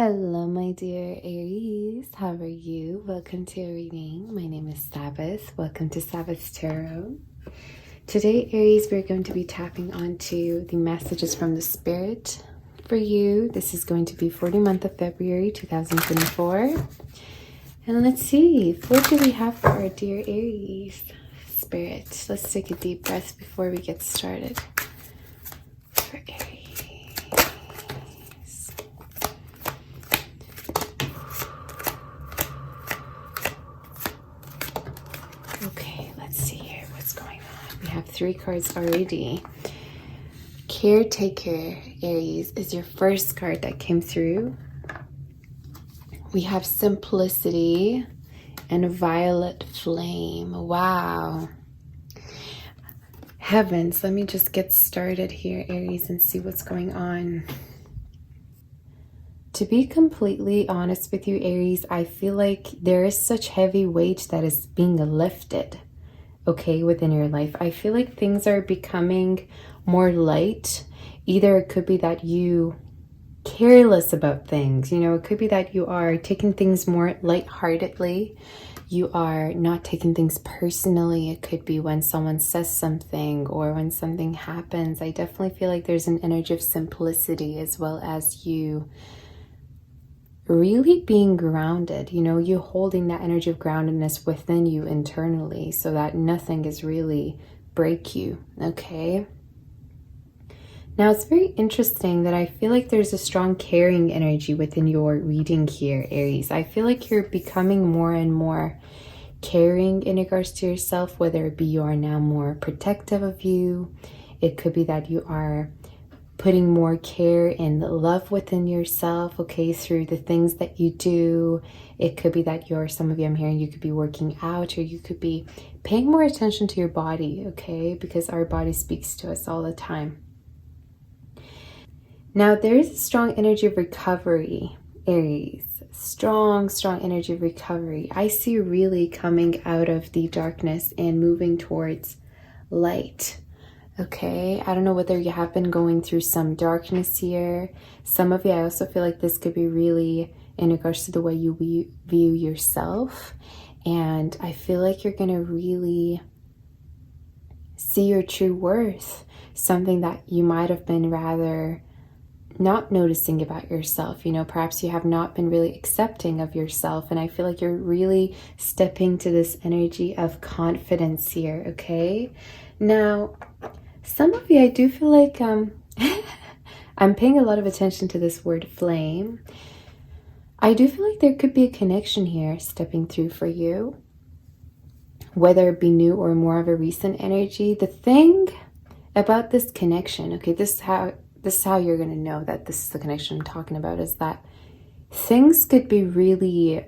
Hello, my dear Aries. How are you? Welcome to your reading. My name is Sabbath. Welcome to Sabbath Tarot. Today, Aries, we're going to be tapping onto the messages from the Spirit for you. This is going to be for the month of February 2024. And let's see, what do we have for our dear Aries? Spirit, let's take a deep breath before we get started. For Aries. Okay, let's see here what's going on. We have 3 cards already. Caretaker, Aries, is your first card that came through. We have Simplicity and Violet Flame. Wow. Heavens, let me just get started here, Aries, and see what's going on. To be completely honest with you, Aries, I feel like there is such heavy weight that is being lifted, okay, within your life. I feel like things are becoming more light. Either it could be that you careless about things, you know, it could be that you are taking things more lightheartedly. You are not taking things personally. It could be when someone says something or when something happens. I definitely feel like there's an energy of simplicity, as well as you really being grounded, you know, you holding that energy of groundedness within you internally so that nothing is really break you, okay? Now, it's very interesting that I feel like there's a strong caring energy within your reading here, Aries. I feel like you're becoming more and more caring in regards to yourself, whether it be you are now more protective of you. It could be that you are putting more care and love within yourself, okay, through the things that you do. It could be that some of you, I'm hearing, you could be working out, or you could be paying more attention to your body, okay, because our body speaks to us all the time. Now, there is a strong energy of recovery, Aries. Strong energy of recovery. I see really coming out of the darkness and moving towards light. Okay, I don't know whether you have been going through some darkness here. Some of you, I also feel like this could be really in regards to the way you view yourself. And I feel like you're going to really see your true worth. Something that you might have been rather not noticing about yourself. You know, perhaps you have not been really accepting of yourself. And I feel like you're really stepping to this energy of confidence here, okay? Now, some of you, I do feel like I'm paying a lot of attention to this word flame. I do feel like there could be a connection here stepping through for you, whether it be new or more of a recent energy. The thing about this connection, okay, this is how you're going to know that this is the connection I'm talking about, is that things could be really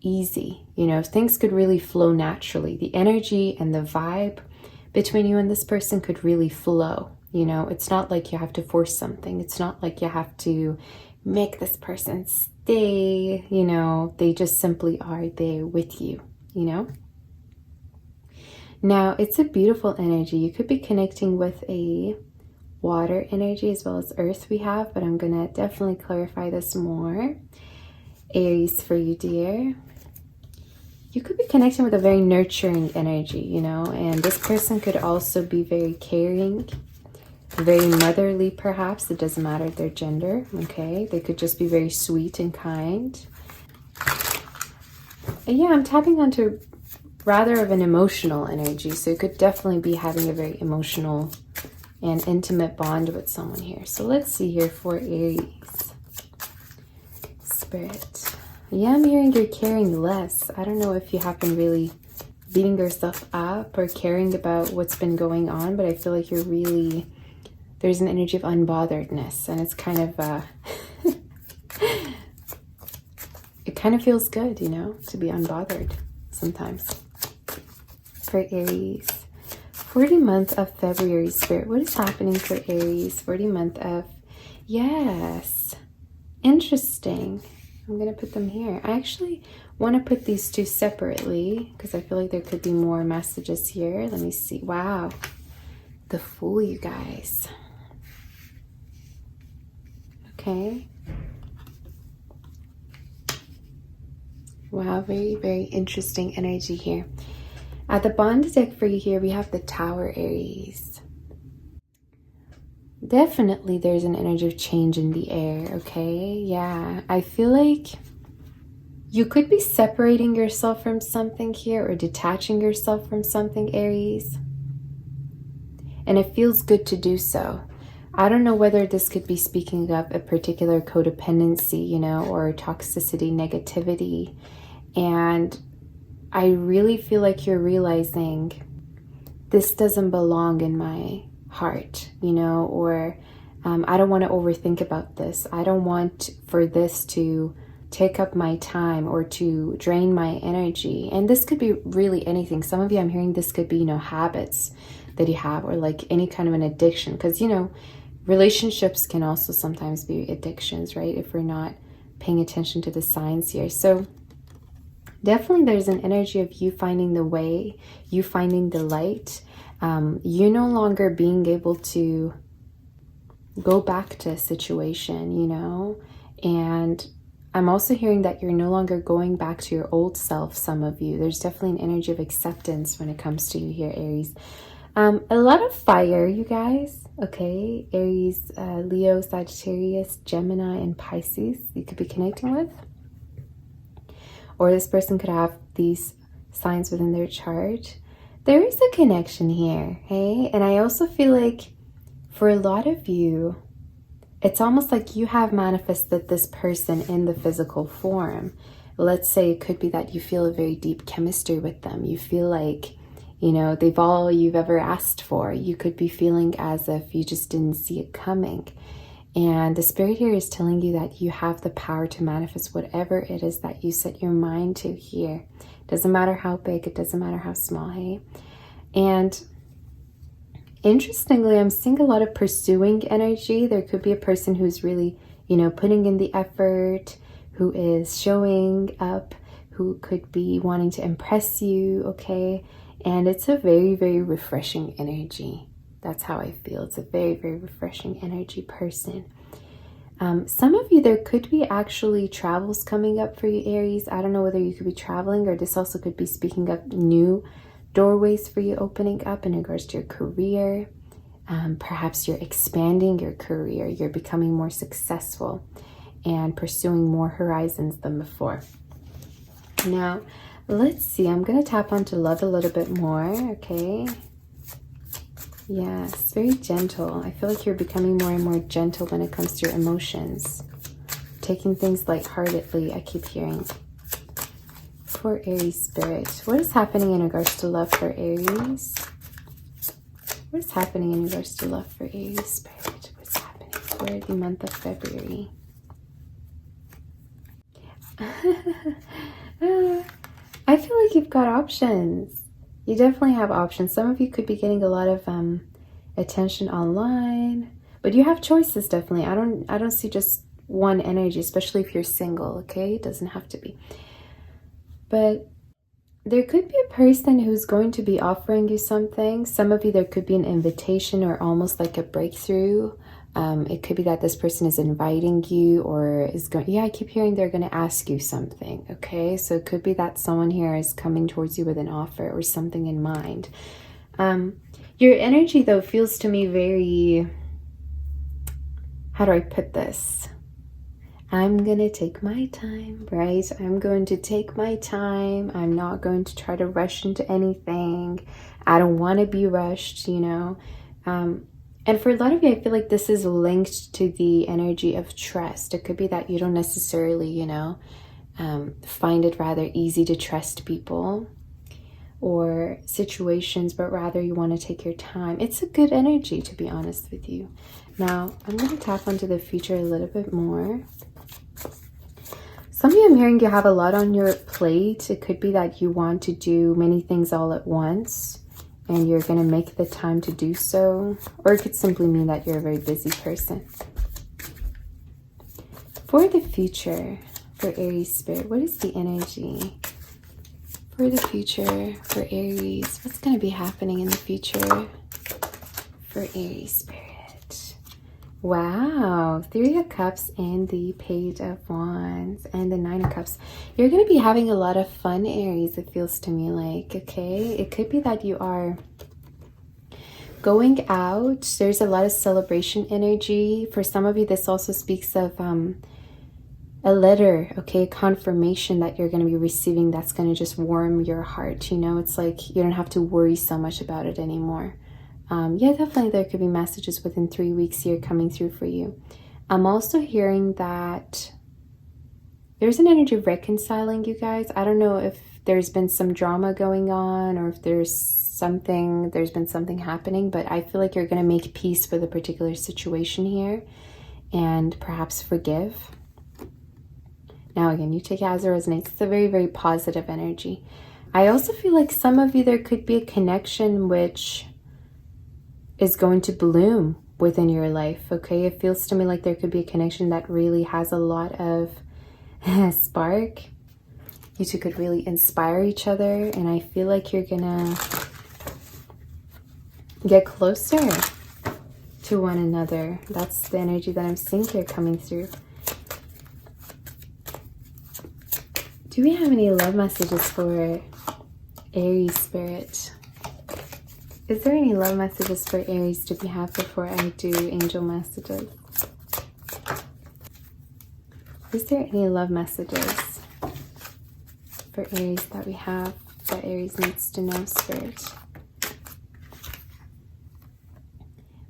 easy. You know, things could really flow naturally. The energy and the vibe between you and this person could really flow. You know, it's not like you have to force something. It's not like you have to make this person stay. You know, they just simply are there with you, you know. Now, it's a beautiful energy. You could be connecting with a water energy as well as earth we have, but I'm gonna definitely clarify this more. Aries, for you, dear, you could be connecting with a very nurturing energy, you know, and this person could also be very caring, very motherly, perhaps. It doesn't matter their gender, okay? They could just be very sweet and kind. And yeah, I'm tapping onto rather of an emotional energy, so you could definitely be having a very emotional and intimate bond with someone here. So let's see here for Aries. Spirit. Yeah, I'm hearing you're caring less. I don't know if you have been really beating yourself up or caring about what's been going on, but I feel like you're really, there's an energy of unbotheredness, and it's kind of, it kind of feels good, you know, to be unbothered sometimes. For Aries, for the month of February, Spirit, what is happening for Aries for the month of, yes, interesting. I'm going to put them here. I actually want to put these two separately because I feel like there could be more messages here. Let me see. Wow. The Fool, you guys. Okay. Wow, very, very interesting energy here. At the bond deck for you here, we have the Tower, Aries. Definitely there's an energy of change in the air, okay? Yeah, I feel like you could be separating yourself from something here or detaching yourself from something, Aries. And it feels good to do so. I don't know whether this could be speaking of a particular codependency, you know, or toxicity, negativity. And I really feel like you're realizing this doesn't belong in my heart, you know, or I don't want to overthink about this. I don't want for this to take up my time or to drain my energy. And this could be really anything. Some of you, I'm hearing this could be, you know, habits that you have, or like any kind of an addiction. Because, you know, relationships can also sometimes be addictions, right? If we're not paying attention to the signs here. So definitely there's an energy of you finding the way, you finding the light. You no longer being able to go back to a situation, you know. And I'm also hearing that you're no longer going back to your old self, some of you. There's definitely an energy of acceptance when it comes to you here, Aries. A lot of fire, you guys, okay? Aries, Leo, Sagittarius, Gemini, and Pisces you could be connecting with. Or this person could have these signs within their chart. There is a connection here, hey? And I also feel like for a lot of you, it's almost like you have manifested this person in the physical form. Let's say it could be that you feel a very deep chemistry with them. You feel like, you know, they've all you've ever asked for. You could be feeling as if you just didn't see it coming. And the spirit here is telling you that you have the power to manifest whatever it is that you set your mind to here. Doesn't matter how big, it doesn't matter how small, hey? And interestingly, I'm seeing a lot of pursuing energy. There could be a person who's really, you know, putting in the effort, who is showing up, who could be wanting to impress you, okay? And it's a very, very refreshing energy. That's how I feel. It's a very, very refreshing energy person. Some of you, there could be actually travels coming up for you, Aries. I don't know whether you could be traveling, or this also could be speaking of new doorways for you opening up in regards to your career. Perhaps you're expanding your career. You're becoming more successful and pursuing more horizons than before. Now, let's see. I'm going to tap onto love a little bit more, okay? Yes, very gentle. I feel like you're becoming more and more gentle when it comes to your emotions. Taking things lightheartedly, I keep hearing. For Aries spirit, what is happening in regards to love for Aries? What is happening in regards to love for Aries spirit? What's happening for the month of February? I feel like you've got options. You definitely have options. Some of you could be getting a lot of attention online, but you have choices definitely. I don't see just one energy, especially if you're single, okay? It doesn't have to be. But there could be a person who's going to be offering you something. Some of you, there could be an invitation or almost like a breakthrough. It could be that this person is inviting you or is going, yeah, I keep hearing they're going to ask you something, okay? So it could be that someone here is coming towards you with an offer or something in mind. Your energy, though, feels to me very, how do I put this? I'm going to take my time, right? I'm going to take my time. I'm not going to try to rush into anything. I don't want to be rushed, you know? And for a lot of you, I feel like this is linked to the energy of trust. It could be that you don't necessarily, you know, find it rather easy to trust people or situations, but rather you want to take your time. It's a good energy, to be honest with you. Now, I'm going to tap onto the future a little bit more. Some of you, I'm hearing you have a lot on your plate. It could be that you want to do many things all at once, and you're going to make the time to do so. Or it could simply mean that you're a very busy person. For the future, for Aries spirit, what is the energy? For the future, for Aries, what's going to be happening in the future for Aries spirit? Wow, Three of Cups and the Page of Wands and the Nine of Cups. You're going to be having a lot of fun, Aries, it feels to me like, okay? It could be that you are going out. There's a lot of celebration energy. For some of you, this also speaks of a letter, okay? Confirmation that you're going to be receiving that's going to just warm your heart. You know, it's like you don't have to worry so much about it anymore. Yeah, definitely there could be messages within 3 weeks here coming through for you. I'm also hearing that there's an energy of reconciling, you guys. I don't know if there's been some drama going on or if there's been something happening, but I feel like you're going to make peace with a particular situation here and perhaps forgive. Now, again, you take it as it resonates. It's a very, very positive energy. I also feel like some of you, there could be a connection which is going to bloom within your life, okay? It feels to me like there could be a connection that really has a lot of spark. You two could really inspire each other, and I feel like you're gonna get closer to one another. That's the energy that I'm seeing here coming through. Do we have any love messages for Aries spirit? Is there any love messages for Aries do we have before I do angel messages? Is there any love messages for Aries that we have that Aries needs to know, Spirit?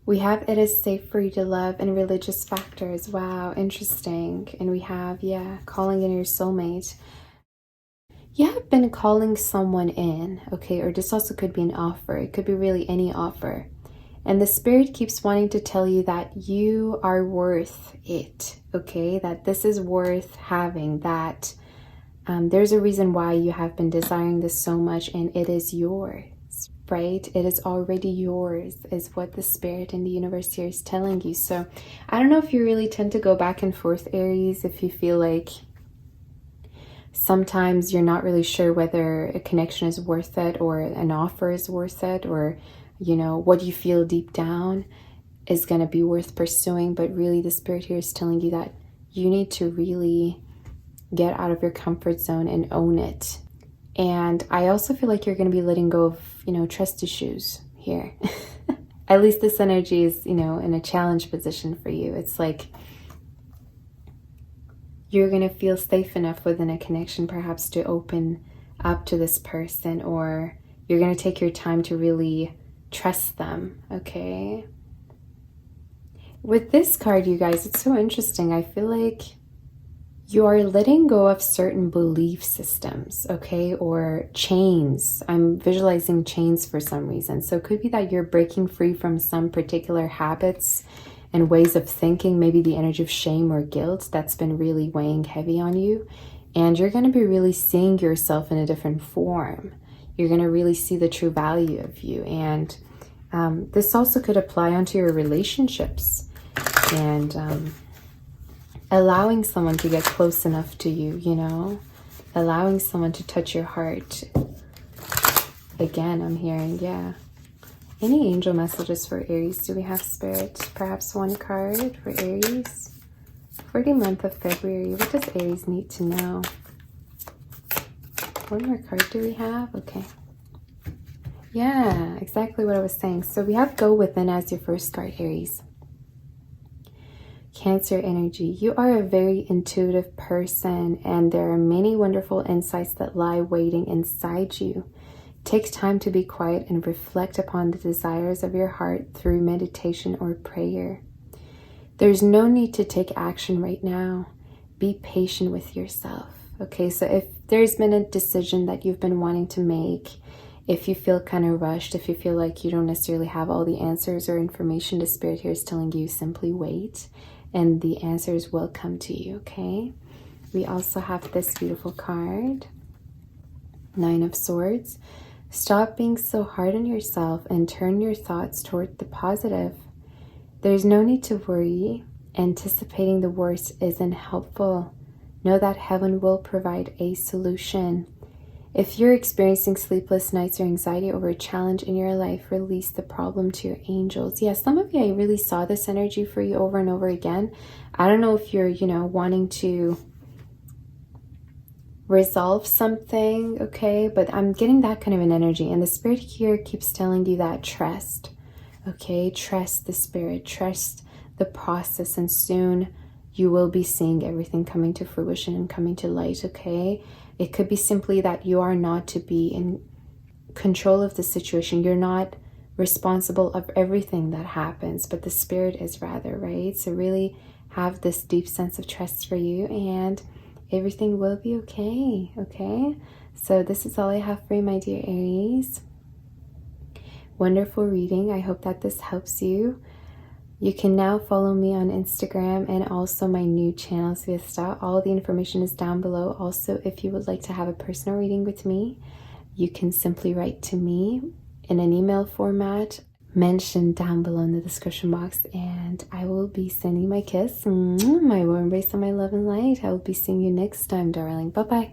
We have it is safe for you to love and religious factors. Wow, interesting. And we have, yeah, calling in your soulmate. You have been calling someone in, okay? Or this also could be an offer. It could be really any offer. And the Spirit keeps wanting to tell you that you are worth it, okay? That this is worth having, that there's a reason why you have been desiring this so much, and it is yours, right? It is already yours, is what the Spirit and the universe here is telling you. So I don't know if you really tend to go back and forth, Aries, if you feel like sometimes you're not really sure whether a connection is worth it or an offer is worth it, or, you know, what you feel deep down is going to be worth pursuing. But really the Spirit here is telling you that you need to really get out of your comfort zone and own it. And I also feel like you're going to be letting go of, you know, trust issues here. At least this energy is, you know, in a challenge position for you. It's like you're going to feel safe enough within a connection perhaps to open up to this person, or you're going to take your time to really trust them, okay? With this card, you guys, it's so interesting. I feel like you are letting go of certain belief systems, okay? Or chains. I'm visualizing chains for some reason. So it could be that you're breaking free from some particular habits and ways of thinking, maybe the energy of shame or guilt that's been really weighing heavy on you. And you're going to be really seeing yourself in a different form. You're going to really see the true value of you. And this also could apply onto your relationships, and allowing someone to get close enough to you, you know, allowing someone to touch your heart. Again, I'm hearing, yeah. Any angel messages for Aries do we have, Spirit? Perhaps one card for Aries for the month of February. What does Aries need to know? One more card do we have? Okay. Yeah, exactly what I was saying. So we have Go Within as your first card, Aries. Cancer energy. You are a very intuitive person, and there are many wonderful insights that lie waiting inside you. Take time to be quiet and reflect upon the desires of your heart through meditation or prayer. There's no need to take action right now. Be patient with yourself. Okay, so if there's been a decision that you've been wanting to make, if you feel kind of rushed, if you feel like you don't necessarily have all the answers or information, the Spirit here is telling you simply wait, and the answers will come to you, okay? We also have this beautiful card, Nine of Swords. Stop being so hard on yourself and turn your thoughts toward the positive. There's no need to worry. Anticipating the worst isn't helpful. Know that heaven will provide a solution. If you're experiencing sleepless nights or anxiety over a challenge in your life, release the problem to your angels. Yeah, some of you, I really saw this energy for you over and over again. I don't know if you're, wanting to resolve something, okay? But I'm getting that kind of an energy. And the spirit here keeps telling you that trust, okay? Trust the spirit, trust the process, and soon you will be seeing everything coming to fruition and coming to light, okay? It could be simply that you are not to be in control of the situation. You're not responsible of everything that happens, but the spirit is rather, right? So really have this deep sense of trust for you, and everything will be okay, okay? So this is all I have for you, my dear Aries. Wonderful reading. I hope that this helps you. You can now follow me on Instagram and also my new channel, Fiesta. All the information is down below. Also, if you would like to have a personal reading with me, you can simply write to me in an email format mentioned down below in the description box, and I will be sending my kiss, my warm embrace, and my love and light. I will be seeing you next time, darling. Bye-bye.